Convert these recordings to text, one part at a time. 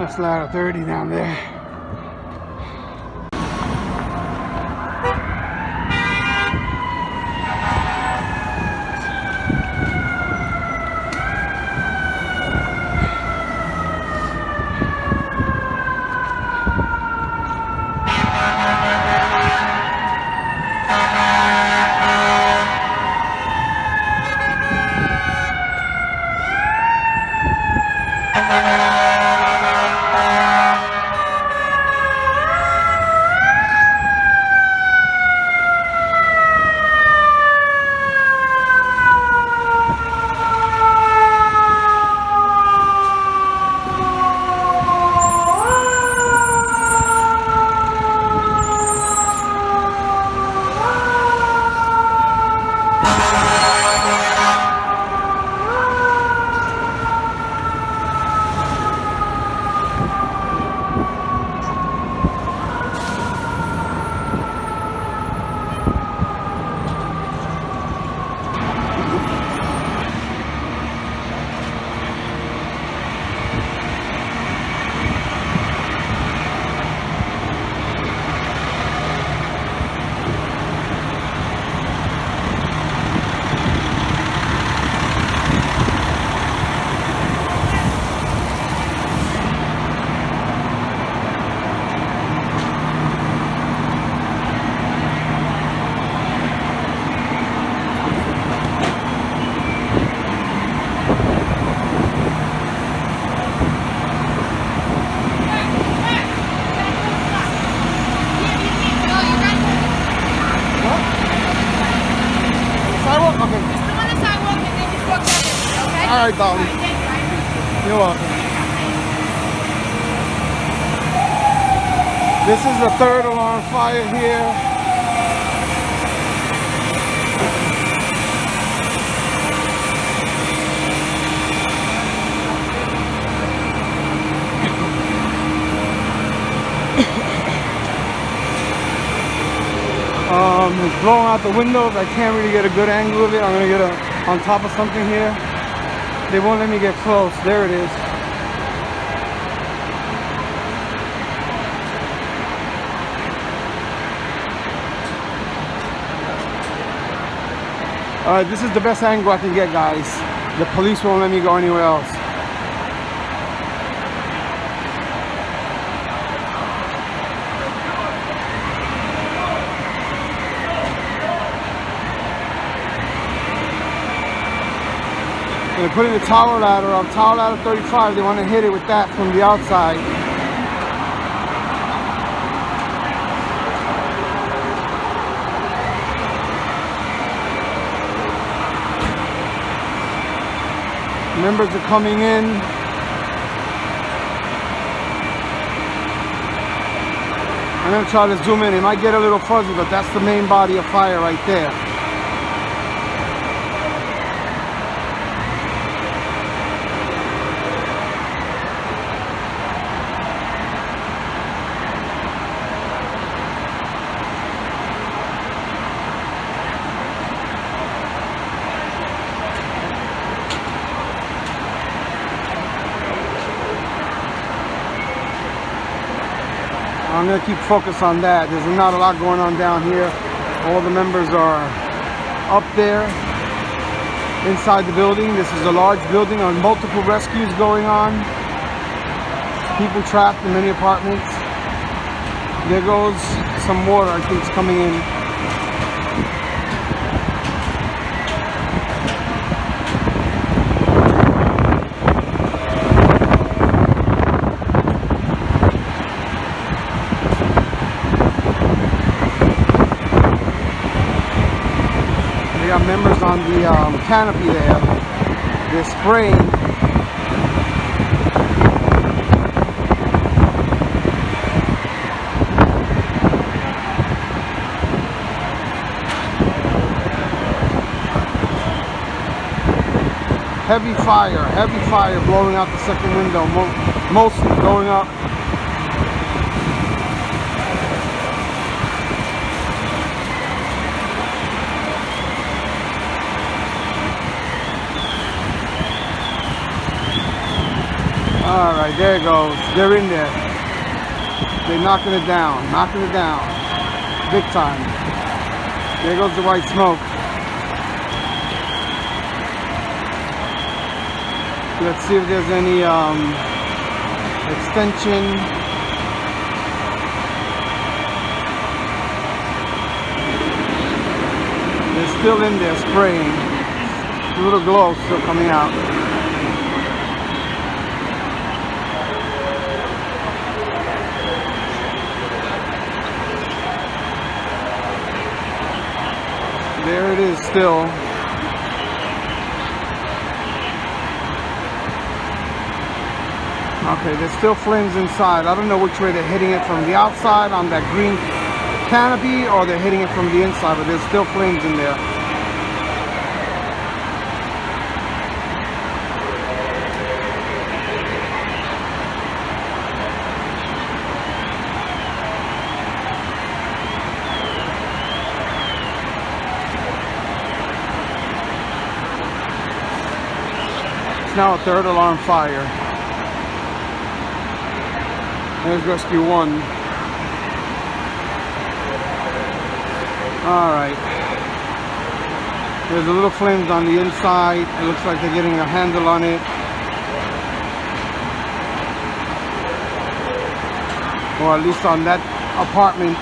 That's ladder 30 down there. All right, Dolly. You're welcome. This is the third alarm fire here. It's blowing out the windows. I can't really get a good angle of it. I'm gonna get on top of something here. They won't let me get close. There it is. Alright, this is the best angle I can get, guys. The police won't let me go anywhere else. They're putting the tower ladder up. Tower ladder 35, they want to hit it with that from the outside. Members are coming in. I'm going to try to zoom in. It might get a little fuzzy, but that's the main body of fire right there. I'm going to keep focus on that. There's not a lot going on down here. All the members are up there inside the building. This is a large building on multiple rescues going on. People trapped in many apartments. There goes some water, I think it's coming in. They got members on the canopy there. They're spraying. Heavy fire blowing out the second window, mostly going up. All right, there it goes. They're in there. They're knocking it down, big time. There goes the white smoke. Let's see if there's any extension. They're still in there spraying. A little glow still coming out. There it is still. Okay, there's still flames inside. I don't know which way they're hitting it, from the outside on that green canopy, or they're hitting it from the inside, but there's still flames in there. It's now a third alarm fire. There's rescue 1. All right. There's a little flames on the inside. It looks like they're getting a handle on it. Or at least on that apartment.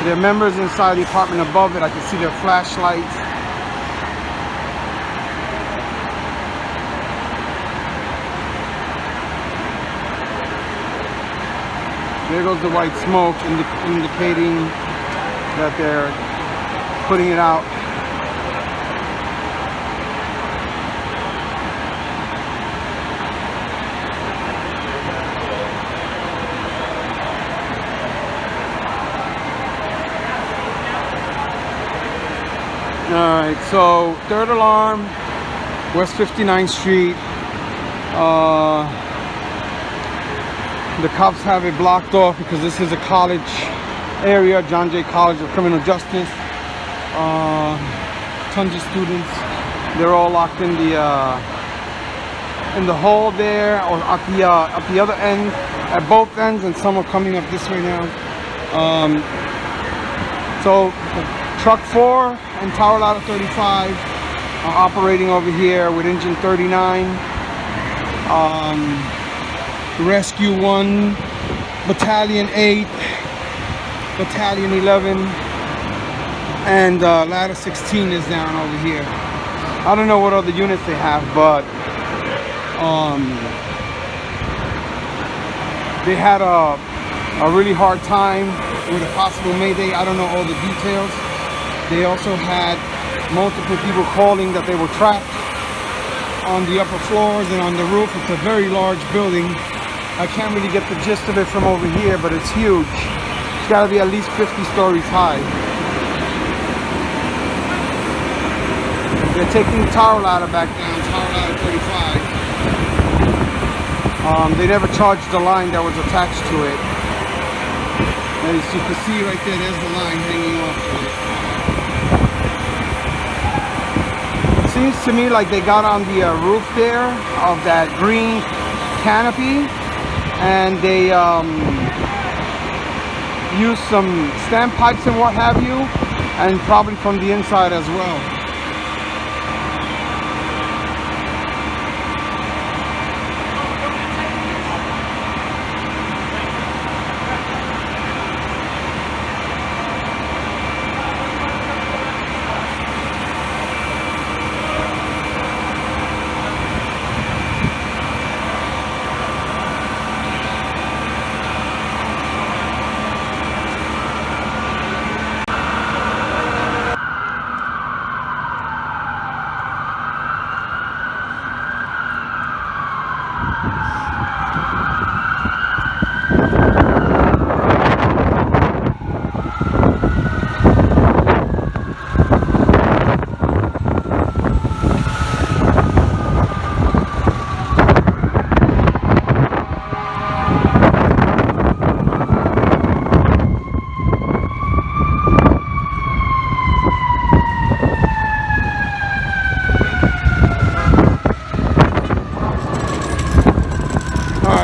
There are members inside the apartment above it. I can see their flashlights. There goes the white smoke, indicating that they're putting it out. All right, so third alarm, West 59th Street. The cops have it blocked off because this is a college area, John Jay College of Criminal Justice. Tons of students. They're all locked in the hall there, or at the other end, at both ends, and some are coming up this way now. So truck 4 and tower ladder 35 are operating over here with engine 39. Rescue 1, Battalion 8, Battalion 11, and ladder 16 is down over here. I don't know what other units they have, but they had a really hard time with a possible mayday. I don't know all the details. They also had multiple people calling that they were trapped on the upper floors and on the roof. It's a very large building. I can't really get the gist of it from over here, but it's huge. It's got to be at least 50 stories high. They're taking the tower ladder back down, tower ladder 35. They never charged the line that was attached to it. As you can see right there, there's the line hanging off of it. It seems to me like they got on the roof there of that green canopy, and they used some standpipes and what have you and probably from the inside as well.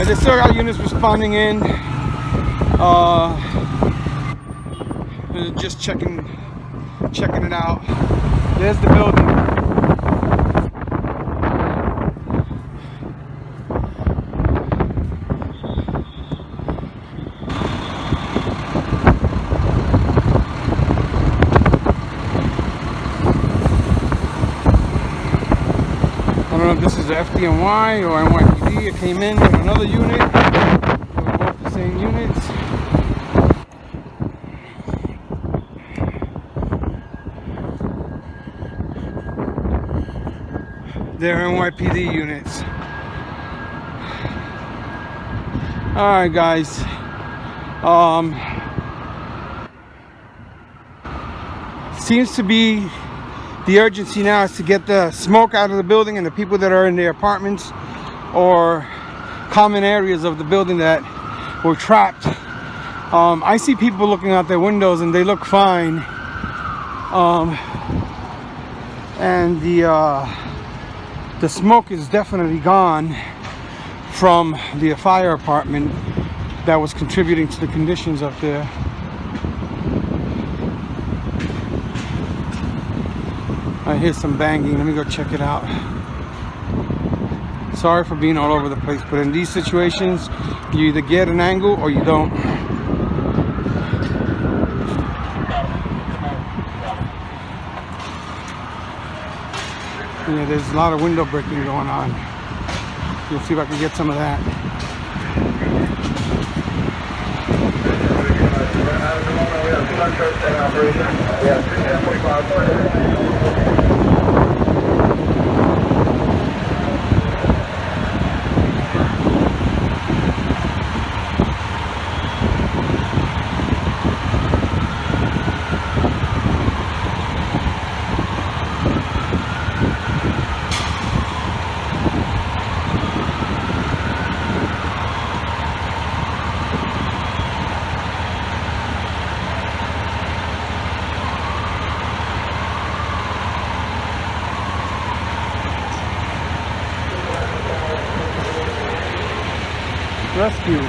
They still got units responding in. Just checking it out. There's the building. I don't know if this is the Fdny or NYPD. It came in with another unit. They were both the same units. They're NYPD units. Alright guys. Seems to be the urgency now is to get the smoke out of the building and the people that are in their apartments or common areas of the building that were trapped. I see people looking out their windows and they look fine. And the smoke is definitely gone from the fire apartment that was contributing to the conditions up there. I hear some banging. Let me go check it out. Sorry for being all over the place, but in these situations, you either get an angle or you don't. Yeah, there's a lot of window breaking going on. You'll see if I can get some of that. Rescue.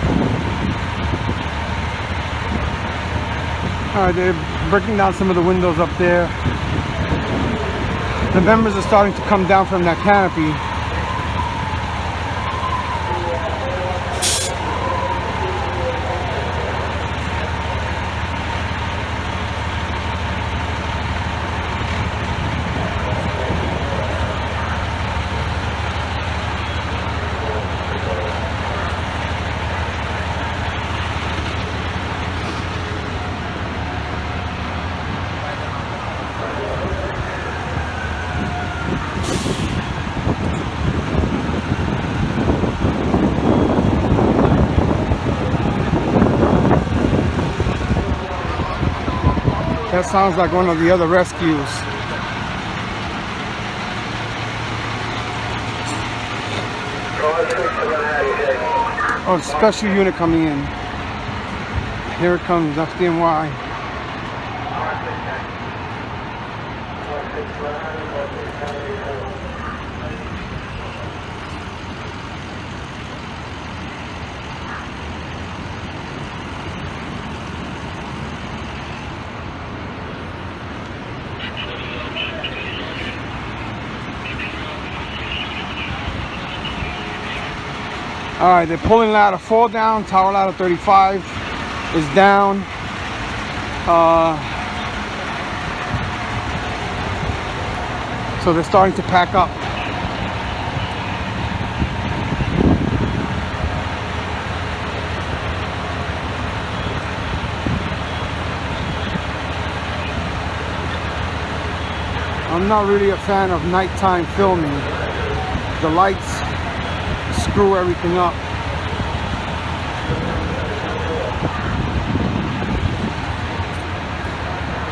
Alright, they're breaking down some of the windows up there. The members are starting to come down from that canopy. That sounds like one of the other rescues. Oh, special unit coming in. Here it comes, Fdny. All right, they're pulling ladder 4 down. Tower ladder 35 is down. So they're starting to pack up. I'm not really a fan of nighttime filming. The lights screw everything up.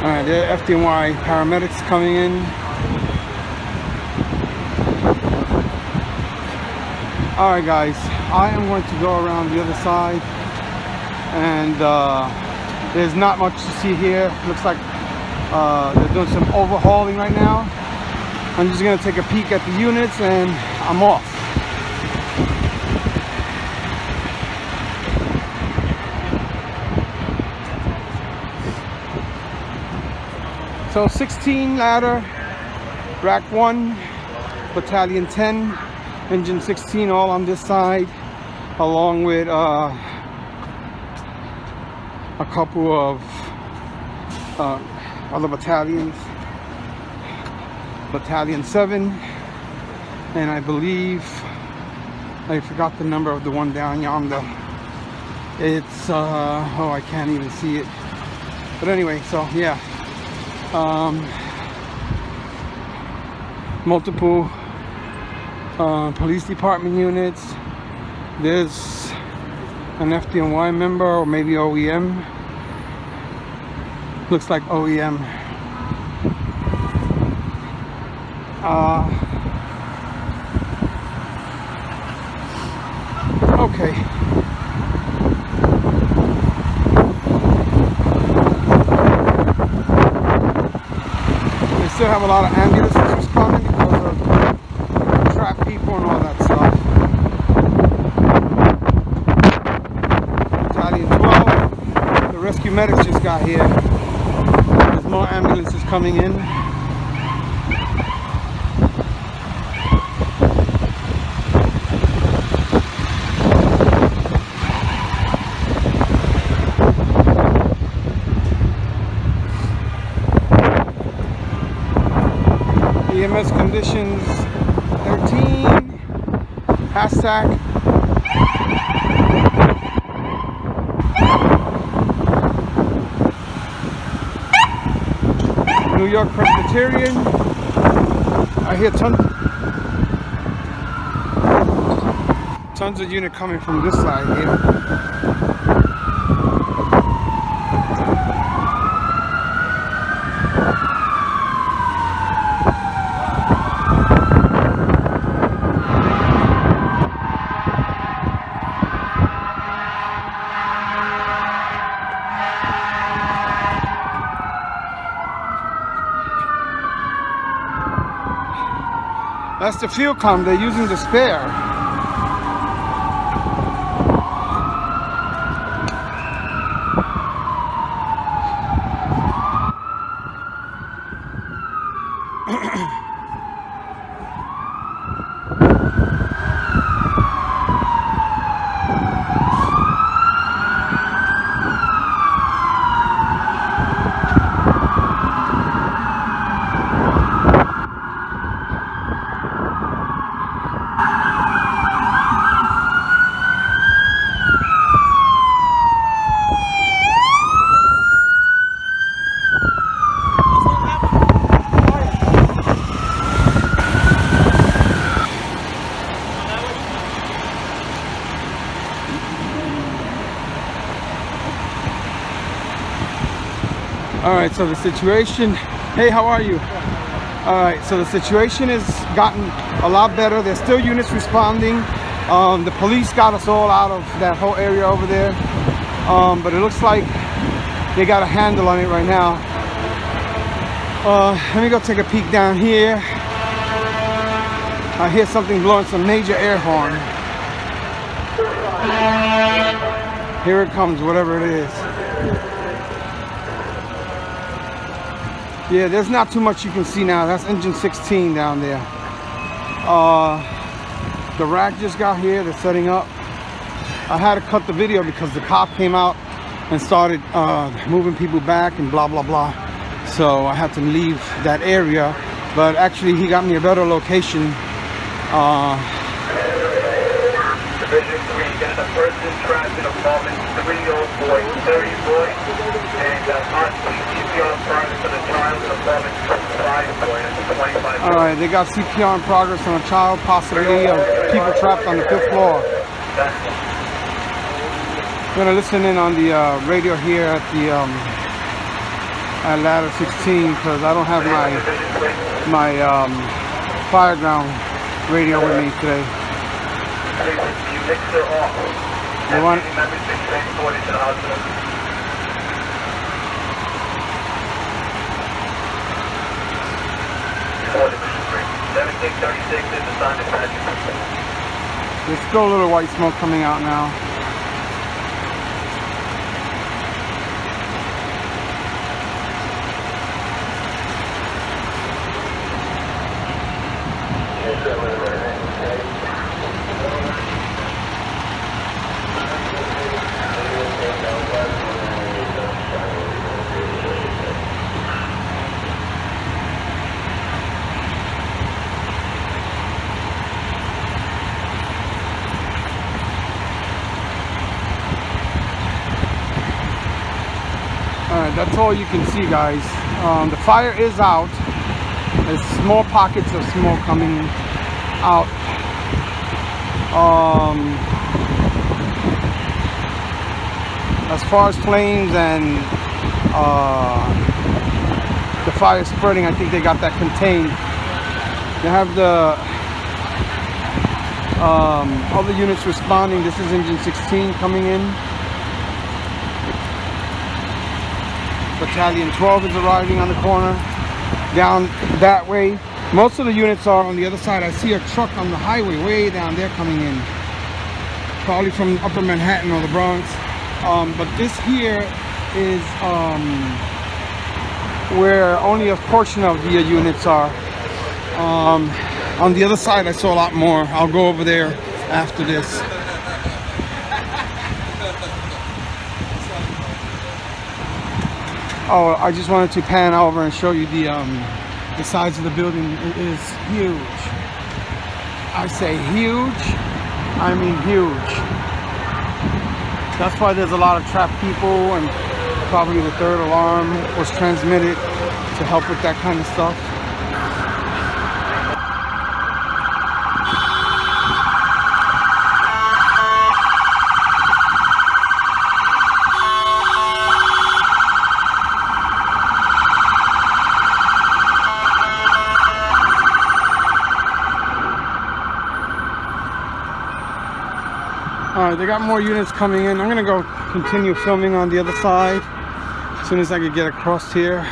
All right, there are Fdny paramedics coming in. All right, guys, I am going to go around the other side, and there's not much to see here. Looks like they're doing some overhauling right now. I'm just gonna take a peek at the units and I'm off. So 16 ladder, rack 1, battalion 10, engine 16, all on this side, along with a couple of other battalions. Battalion 7, and I believe I forgot the number of the one down yonder. It's oh, I can't even see it, but anyway, so yeah, multiple police department units. There's an Fdny member, or maybe OEM. Looks like OEM. Okay. They still have a lot of ambulances responding because of trapped people and all that stuff. Battalion 12, the rescue medics just got here. There's more ambulances coming in. EMS conditions 13, hashtag. New York Presbyterian. I hear tons of unit coming from this side here. That's the fuel pump they're using to spare. Alright, so the situation, hey, how are you? Alright, so the situation has gotten a lot better. There's still units responding. The police got us all out of that whole area over there. But it looks like they got a handle on it right now. Let me go take a peek down here. I hear something blowing some major air horn. Here it comes, whatever it is. Yeah, there's not too much you can see now. That's engine 16 down there. The rack just got here. They're setting up. I had to cut the video because the cop came out and started moving people back and blah blah blah. So I had to leave that area. But actually, he got me a better location. Division 3, got a person trapped in apartment 304, 30 boy, and possibly CPR in progress on a child in apartment 5 boy, that's 25. All right, they got CPR in progress on a child, possibly of people trapped on the 5th floor. I'm gonna listen in on the radio here at the at ladder 16 because I don't have my fireground radio with me today. They want transported to the hospital. is assigned to Patrick. There's still a little white smoke coming out now. Alright, that's all you can see, guys. The fire is out. There's small pockets of smoke coming out. As far as flames and the fire spreading, I think they got that contained. They have the other units responding. This is engine 16 coming in. Battalion 12 is arriving on the corner down that way. Most of the units are on the other side. I see a truck on the highway way down there coming in, probably from Upper Manhattan or the Bronx. But this here is where only a portion of the units are. On the other side I saw a lot more. I'll go over there after this. Oh, I just wanted to pan over and show you the size of the building. It is huge. I say huge, I mean huge. That's why there's a lot of trapped people, and probably the 3rd alarm was transmitted to help with that kind of stuff. Alright, they got more units coming in. I'm gonna go continue filming on the other side as soon as I can get across here.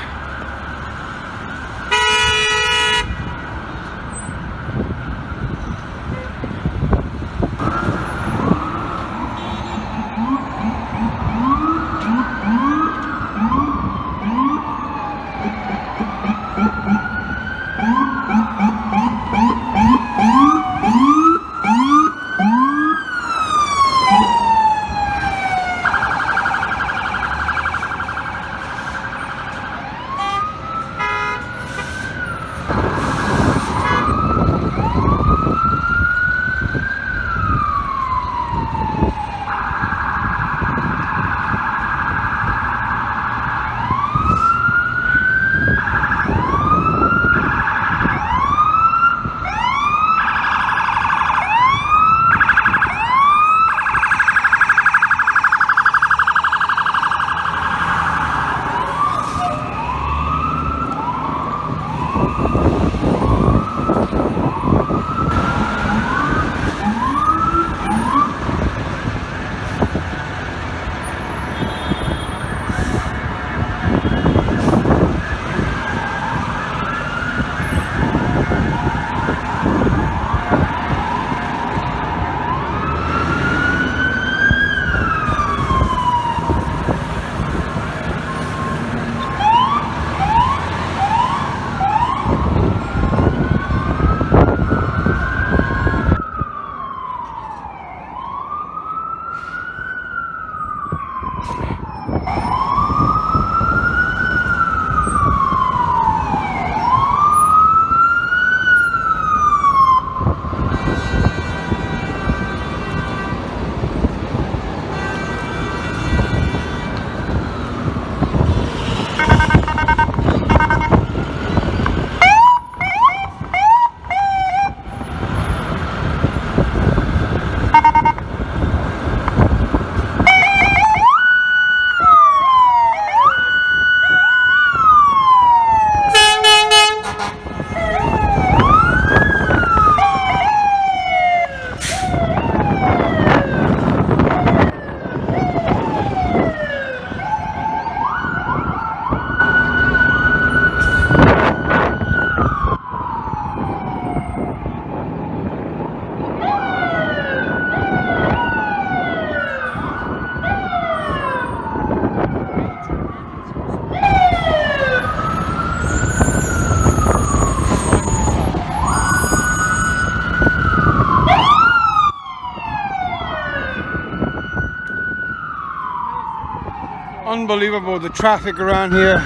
Unbelievable, the traffic around here.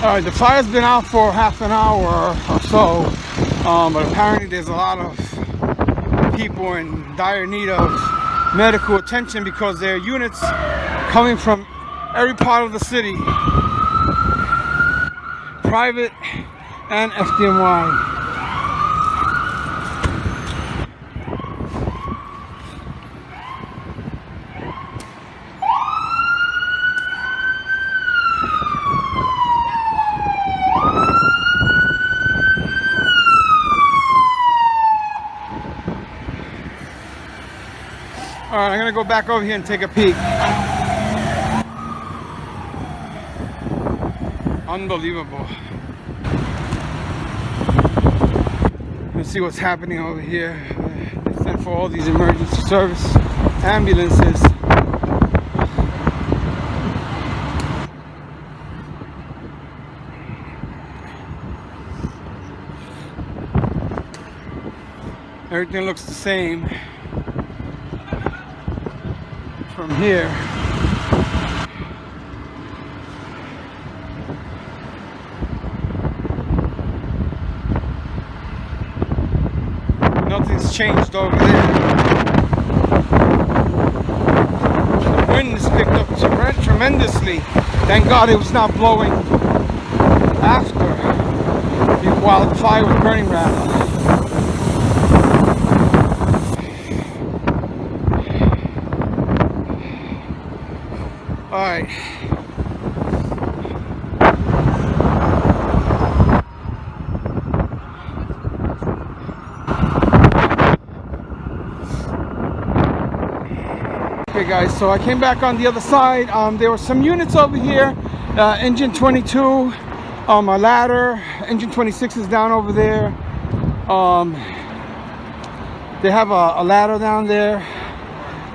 All right, the fire's been out for half an hour or so, but apparently there's a lot of people in dire need of medical attention because there are units coming from every part of the city, private and FDNY. All right, I'm gonna go back over here and take a peek. Unbelievable. Let's see what's happening over here. They sent for all these emergency service ambulances. Everything looks the same from here. Nothing's changed over there. The wind has picked up tremendously. Thank God it was not blowing after, while the fire was burning rather. All right. Okay guys, so I came back on the other side. There were some units over here. Engine 22, a ladder. Engine 26 is down over there. They have a ladder down there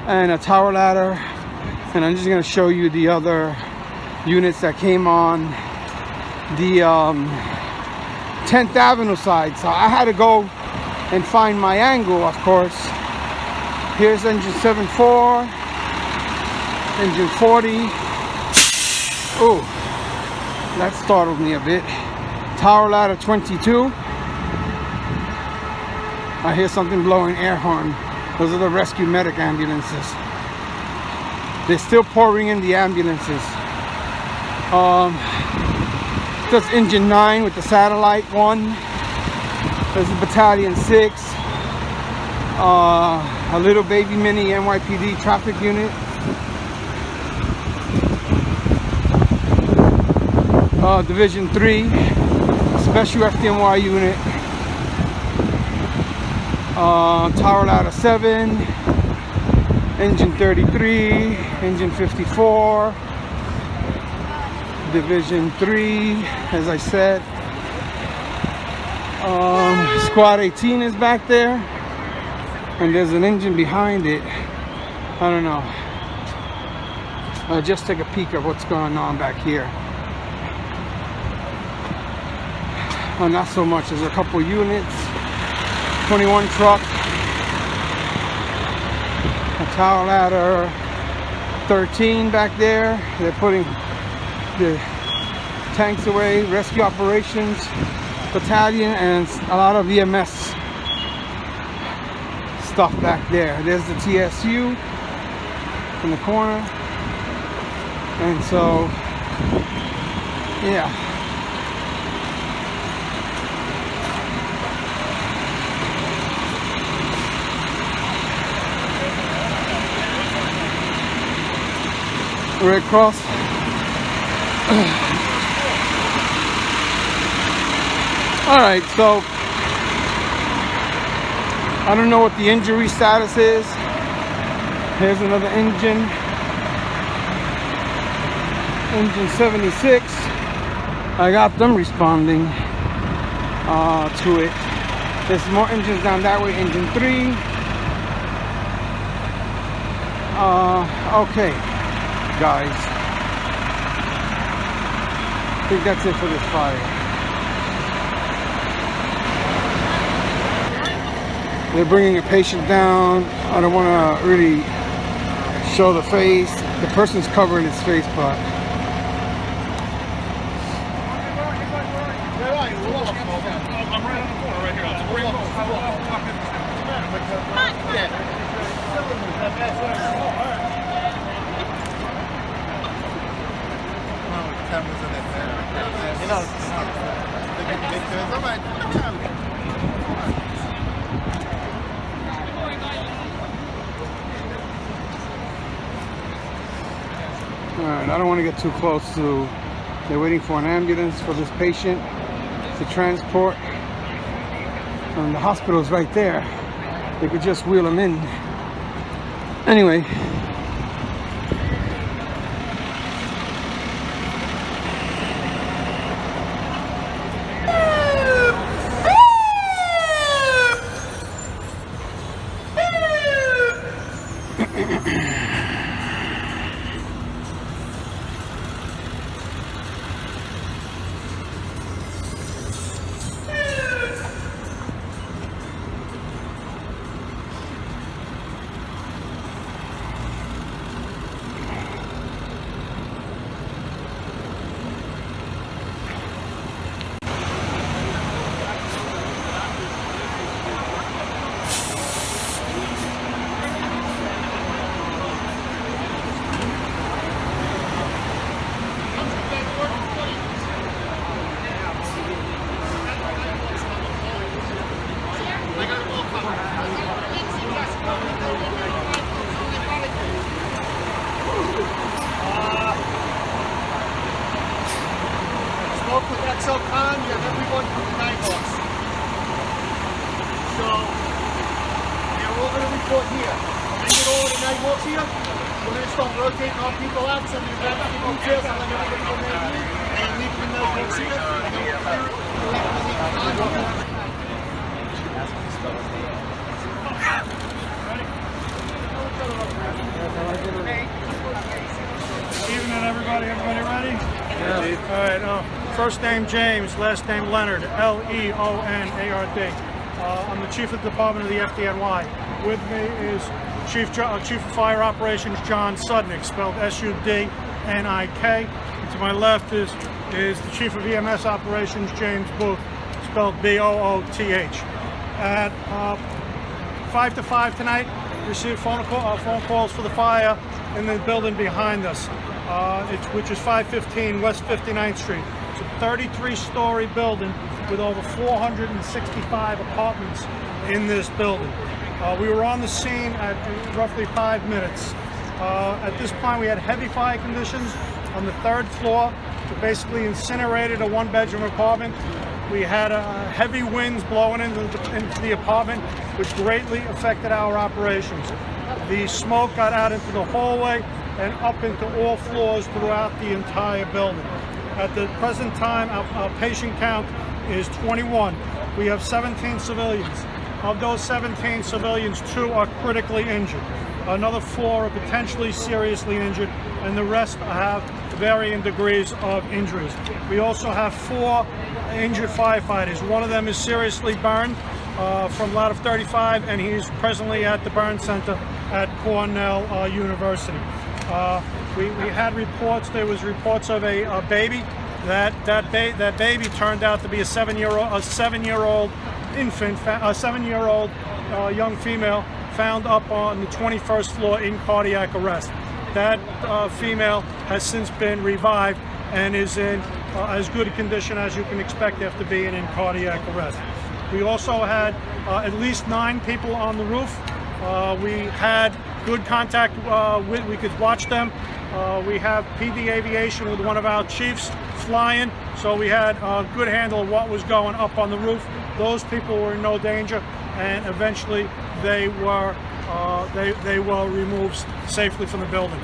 and a tower ladder. And I'm just going to show you the other units that came on the 10th Avenue side. So I had to go and find my angle, of course. Here's engine 74, engine 40. Oh, that startled me a bit. Tower ladder 22. I hear something blowing air horn. Those are the rescue medic ambulances. They're still pouring in the ambulances. That's engine 9 with the satellite one. There's a battalion 6. A little baby mini NYPD traffic unit. Division 3 special FDNY unit. Tower ladder 7, engine 33, engine 54. Division 3, as I said. Squad 18 is back there, and there's an engine behind it. I don't know. Just take a peek of what's going on back here. Oh, not so much. There's a couple units. 21 truck. A tower ladder 13 back there. They're putting the tanks away. Rescue operations battalion and a lot of EMS stuff back there. There's the TSU in the corner, and so yeah. Red Cross. All right, so I don't know what the injury status is. Here's another engine. Engine 76. I got them responding to it. There's more engines down that way. Engine 3. Okay, guys. I think that's it for this fire. They're bringing a patient down. I don't want to really show the face. The person's covering his face, but alright, I don't want to get too close to. They're waiting for an ambulance for this patient to transport. And the hospital's right there. They could just wheel him in. Anyway. Everybody ready? Yeah. All right. First name James, last name Leonard, Leonard. I'm the Chief of the Department of the FDNY. With me is Chief of Fire Operations John Sudnick, spelled S-U-D-N-I-K. To my left is the Chief of EMS Operations James Booth, spelled B-O-O-T-H. At 5 to 5 tonight, we received phone calls for the fire in the building behind us, which is 515 West 59th Street. It's a 33-story building with over 465 apartments in this building. We were on the scene at roughly 5 minutes. At this point, we had heavy fire conditions on the 3rd floor. We basically incinerated a 1-bedroom apartment. We had heavy winds blowing into the apartment, which greatly affected our operations. The smoke got out into the hallway and up into all floors throughout the entire building. At the present time, our patient count is 21. We have 17 civilians. Of those 17 civilians, 2 are critically injured. Another 4 are potentially seriously injured, and the rest have varying degrees of injuries. We also have 4 injured firefighters. One of them is seriously burned from ladder 35, and he's presently at the burn center at Cornell University. We had reports. There was reports of a baby. That baby turned out to be a 7-year-old infant, a 7-year-old young female found up on the 21st floor in cardiac arrest. That female has since been revived and is in as good a condition as you can expect after being in cardiac arrest. We also had at least 9 people on the roof. We had good contact we could watch them. We have PD aviation with one of our chiefs flying, so we had a good handle of what was going up on the roof. Those people were in no danger, and eventually they were removed safely from the building.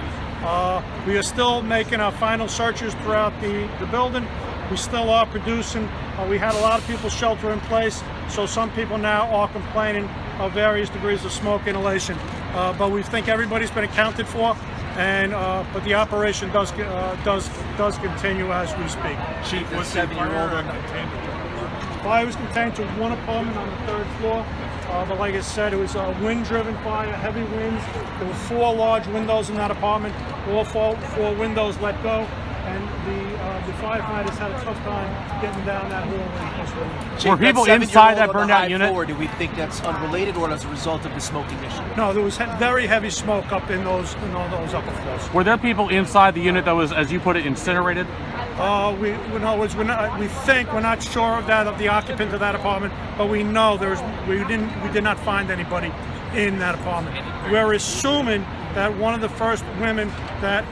We are still making our final searches throughout the building. We still are producing. We had a lot of people shelter in place, so some people now are complaining of various degrees of smoke inhalation. But we think everybody's been accounted for, and but the operation does continue as we speak. Chief, was the fire contained? Fire was contained to one apartment on the 3rd floor. But like I said, it was a wind-driven fire, heavy winds. There were 4 large windows in that apartment. All four windows let go, and the firefighters had a tough time getting down that hallway. Were people inside that burned out unit? Or do we think that's unrelated, or as a result of the smoking issue? No, there was very heavy smoke up in all those upper floors. Were there people inside the unit that was, as you put it, incinerated? We think, we're not sure of that, of the occupant of that apartment, but we know we did not find anybody in that apartment. We're assuming that one of the first women that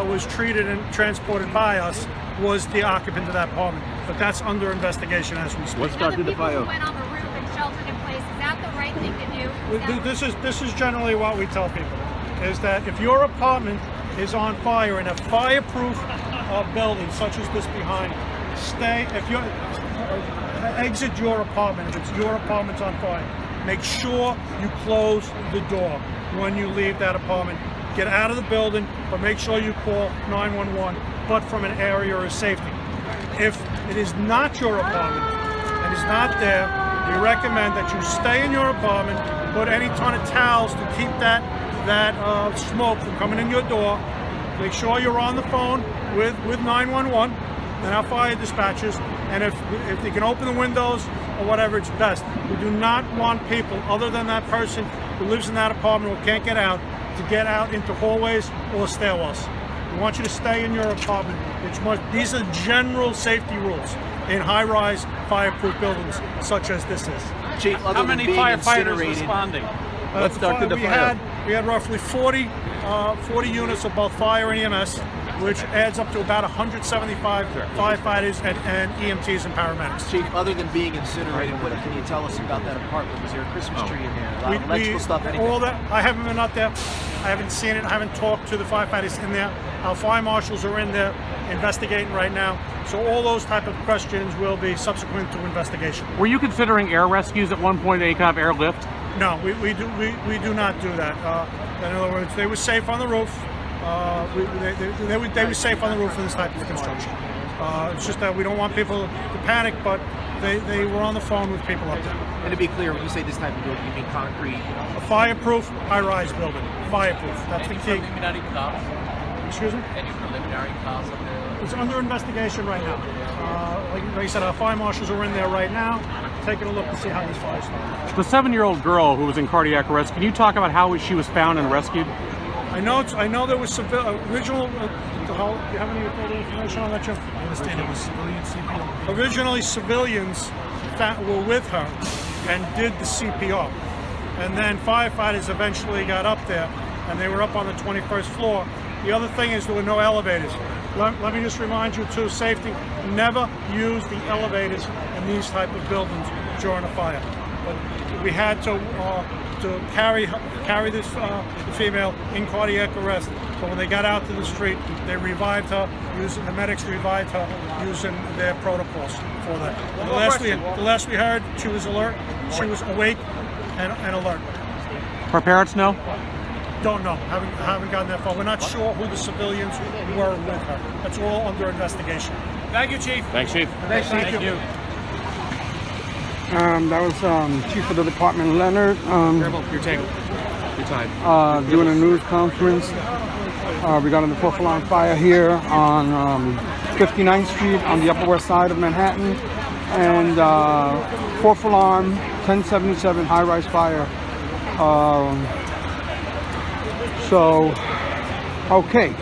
was treated and transported by us was the occupant of that apartment, but that's under investigation as we speak. What's started the fire? Went on the roof and sheltered in place. Is that the right thing to do? This is generally what we tell people, is that if your apartment is on fire in a fireproof building such as this behind you, exit your apartment. If it's your apartment's on fire, make sure you close the door when you leave that apartment. Get out of the building, but make sure you call 911, but from an area of safety. If it is not your apartment and is not there, we recommend that you stay in your apartment, put any ton of towels to keep that smoke from coming in your door. Make sure you're on the phone with 911 and our fire dispatchers, and if they can open the windows or whatever, it's best. We do not want people other than that person who lives in that apartment or can't get out to get out into hallways or stairwells. We want you to stay in your apartment. These are general safety rules in high-rise fireproof buildings such as this is. Chief, how many firefighters responding? Let's start with the fire. We had roughly 40 units of both fire and EMS, which adds up to about 175 firefighters and EMTs and paramedics. Chief, other than being incinerated, what can you tell us about that apartment? Was there a Christmas tree in there? A lot of electrical stuff, anything? All that, I haven't been up there. I haven't seen it. I haven't talked to the firefighters in there. Our fire marshals are in there investigating right now. So all those type of questions will be subsequent to investigation. Were you considering air rescues at one point, any kind of airlift? No, we do not do that. In other words, they were safe on the roof. They were safe on the roof for this type of construction. It's just that we don't want people to panic, but they were on the phone with people up there. And to be clear, when you say this type of building, you mean concrete? A fireproof, high-rise building. Fireproof. That's the key. Excuse me? Any preliminary costs up there? It's under investigation right now. Like I said, our fire marshals are in there right now, taking a look to see how this fire started. The 7-year-old girl who was in cardiac arrest, can you talk about how she was found and rescued? I know there was original. Do you have any further information on that, Jim? I understand it was civilian CPR. Originally, civilians that were with her and did the CPR. and then firefighters eventually got up there, and they were up on the 21st floor. The other thing is there were no elevators. Let me just remind you too, safety, never use the elevators in these type of buildings during a fire. But we had to carry this female in cardiac arrest. So when they got out to the street, they revived her, the medics revived her using their protocols for that. The last we heard, she was alert, she was awake and alert. Her parents know? Don't know, haven't gotten that far. We're not sure who the civilians were with her. That's all under investigation. Thank you, Chief. Thanks, Chief. Thank you. That was Chief of the Department, Leonard, Your table. Your time. doing a news conference regarding the 4th alarm fire here on 59th Street on the Upper West Side of Manhattan, and 4th alarm, 1077 high-rise fire. So, okay.